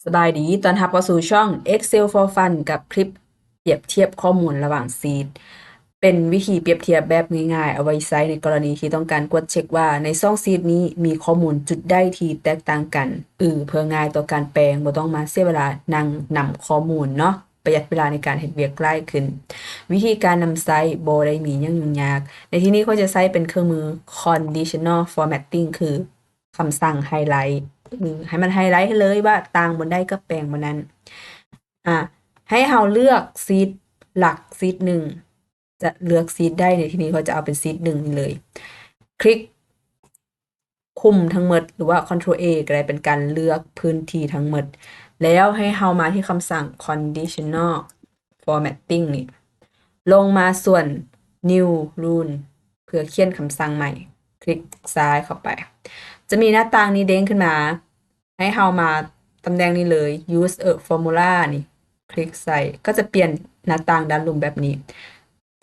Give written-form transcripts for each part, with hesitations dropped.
สบายดีตอนรับเข้าสู่ช่อง Excel for Fun กับคลิปเปรียบเทียบข้อมูลระหว่างซีทเป็นวิธีเปรียบเทียบแบบง่ายๆเอาไว้ใช้ในกรณีที่ต้องการกดเช็คว่าในซองซีทนี้มีข้อมูลจุดใดที่แตกต่างกันเพื่อง่ายต่อการแปลงบ่ต้องมาเสียเวลานั่งนำข้อมูลเนาะประหยัดเวลาในการเฮ็ดเวียกง่ายขึ้นวิธีการนำใช้บ่ได้มีหยังยุ่งยากในที่นี้เขาจะใช้เป็นเครื่องมือ conditional formatting คือคำสั่งไฮไลท์ให้มันไฮไลท์ให้เลยว่าต่างบนได้กับแปลงบนนั้นอ่ะให้เราเลือกซีทหลักซีทหนึ่งจะเลือกซีทได้ในที่นี้เขาจะเอาเป็นซีทหนึ่งนี่เลยคลิกคุมทั้งหมดหรือว่า Ctrl A ก็ได้เป็นการเลือกพื้นที่ทั้งหมดแล้วให้เรามาที่คำสั่ง conditional formatting นี่ลงมาส่วน new rule เพื่อเขียนคำสั่งใหม่ คลิกซ้ายเข้าไป จะมีหน้าต่างนี้เด้งขึ้นมา ให้เรามาตำแหน่งนี้เลย use a formula นี่ คลิกใส่ก็จะเปลี่ยนหน้าต่างด้านลุ่มแบบนี้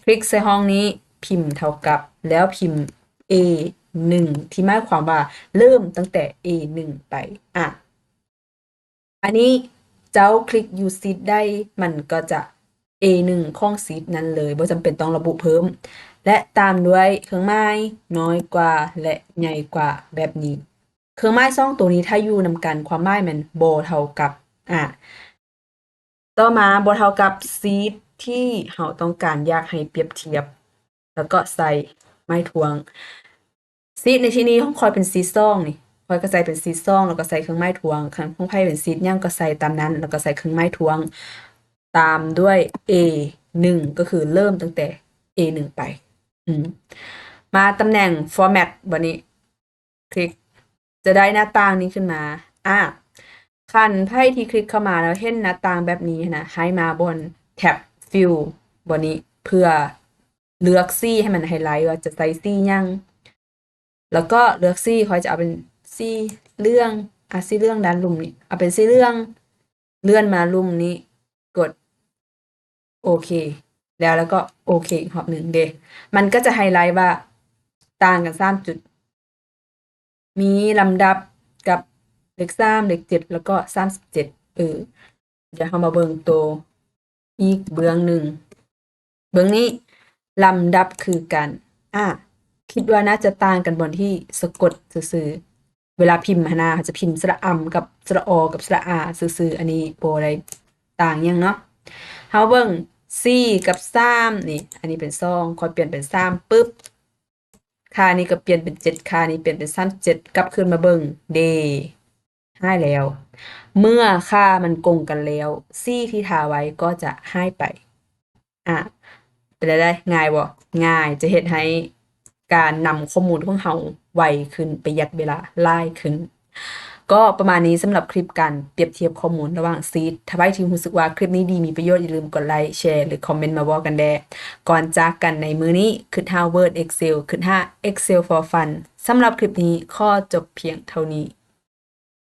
คลิกใส่ห้องนี้พิมพ์เท่ากับแล้วพิมพ์ A1 ที่หมายความว่าเริ่มตั้งแต่ A1 ไปอันนี้เจ้าคลิก use sheet ได้มันก็จะ A1 ของ sheet นั้นเลยบ่จำเป็นต้องระบุเพิ่ม และตามด้วยเครื่องหมายน้อยกว่าและใหญ่กว่าแบบนี้ เครื่องหมาย2ตัวนี้ถ้าอยู่นำกันความหมายมันบ่เท่ากับต่อมาบ่เท่ากับ sheet ที่เราต้องการอยากให้เปรียบเทียบ แล้วก็ใส่ไม้ทวง sheet ในที่นี้ของข้อยเป็น sheet 2นี่ข้อยก็ใส่เป็น sheet 2แล้วก็ใส่เครื่องหมายทวงคันของไผเป็น sheet หยังก็ใส่ตามนั้นแล้วก็ใส่เครื่องหมายทวง ตามด้วย A1 ก็คือเริ่มตั้งแต่ A1 ไปมาตำแหน่ง format บัดนี้ คลิกจะได้หน้าต่างนี้ขึ้นมาคันไพ่ที่คลิกเข้ามาแล้วเห็นหน้าต่างแบบนี้นะให้มาบนแท็บ fill บนนี้เพื่อเลือกสีให้มันไฮไลท์ว่าจะใส่สีหยังแล้วก็เลือกสีเขาจะเอาเป็นสีเหลืองสีเหลืองด้านลุ่มนี้เอาเป็นสีเหลืองเลื่อนมาลุ่มนี้กดโอเคแล้วก็โอเคอีกรอบหนึ่งมันก็จะไฮไลท์ว่าต่างกัน3จุดมีลำดับกับเลข3เลข7แล้วก็37เดี๋ยวเรามาเบิ่งตัวอีกเบื้องหนึ่งเบื้องนี้ลำดับคือกันคิดว่าน่าจะต่างกันบนที่สะกดซื่อๆเวลาพิมพ์หน้าเขาจะพิมพ์สระอำกับสระอกับสระอาซื่อๆอันนี้บ่ได้ต่างหยังเนาะเฮาเบิ่ง4กับ3นี่อันนี้เป็น2ค่อยเปลี่ยนเป็น3ปึ๊บค่านี้ก็เปลี่ยนเป็น7ค่านี้เปลี่ยนเป็น37กลับคืนมาเบิ่งให้แล้วเมื่อค่ามันกงกันแล้วซี่ที่ทาไว้ก็จะให้ไปเป็นได้ง่ายบ่ง่ายจะเฮ็ดให้การนำข้อมูลของเราไวขึ้นประหยัดเวลาหลายขึ้นก็ประมาณนี้สำหรับคลิปการเปรียบเทียบข้อมูลระหว่างซีทถ้าใครที่รู้สึกว่าคลิปนี้ดีมีประโยชน์อย่าลืมกดไลค์แชร์หรือคอมเมนต์มาบอกกันแด่ก่อนจากกันในมื้อนี้คือท่า Word Excel คือท่า Excel for Fun สำหรับคลิปนี้ขอจบเพียงเท่านี้